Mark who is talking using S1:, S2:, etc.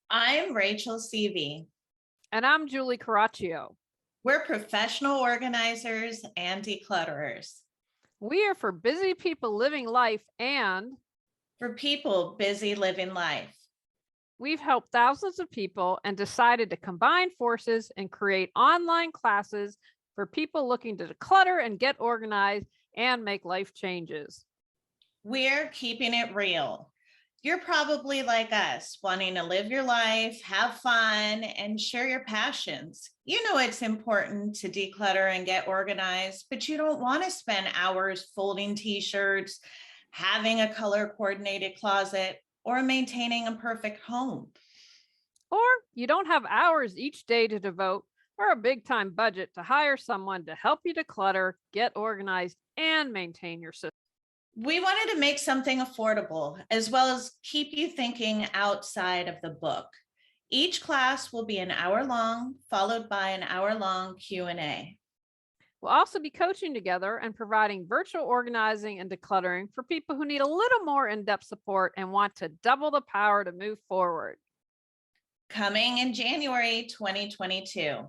S1: I'm Rachel Seavey.
S2: And I'm Julie Coraccio.
S1: We're professional organizers and declutterers.
S2: We are for busy people living life, and
S1: For people busy living life.
S2: we've helped thousands of people and decided to combine forces and create online classes for people looking to declutter and get organized and make life changes.
S1: We're keeping it real. You're probably like us, wanting to live your life, have fun, and share your passions. You know it's important to declutter and get organized, but you don't want to spend hours folding t-shirts, having a color coordinated closet, or maintaining a perfect home.
S2: Or you don't have hours each day to devote or a big time budget to hire someone to help you declutter, get organized, and maintain your system.
S1: We wanted to make something affordable as well as keep you thinking outside of the book. Each class will be an hour long, followed by an hour-long Q&A.
S2: We'll also be coaching together and providing virtual organizing and decluttering for people who need a little more in depth support and want to double the power to move forward.
S1: Coming in January 2022.